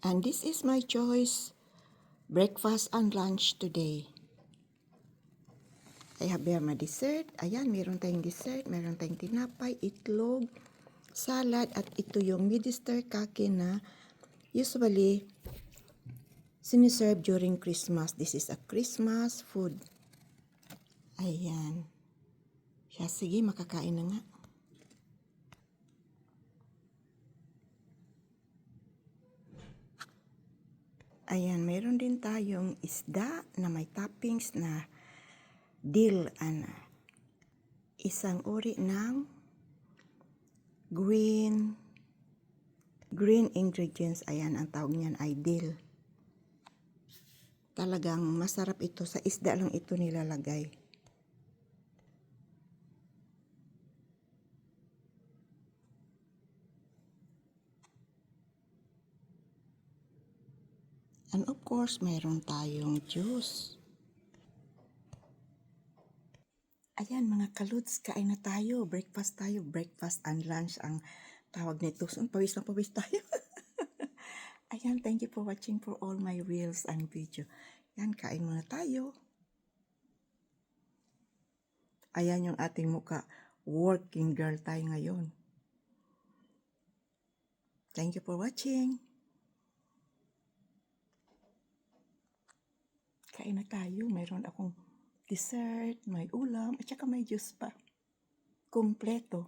And this is my choice, breakfast and lunch today. I have here my dessert. Ayan, meron tayong dessert, meron tayong tinapay, itlog, salad, at ito yung Midwestern kake na usually siniserve during Christmas. This is a Christmas food. Ayan. Siya, sige, makakain na nga. Ayan, meron din tayong isda na may toppings na dill, isang uri ng green ingredients. Ayan, ang tawag niyan ay dill. Talagang masarap ito, sa isda lang ito nilalagay. And of course, mayroon tayong juice. Ayan mga kaluts, kain na tayo. Breakfast tayo. Breakfast and lunch ang tawag nito. So, pawis na pawis tayo. Ayan, thank you for watching for all my reels and video. Ayan, kain muna tayo. Ayan yung ating muka. Working girl tayo ngayon. Thank you for watching. Kain na tayo. Mayroon akong dessert, may ulam, at saka may juice pa. Kompleto.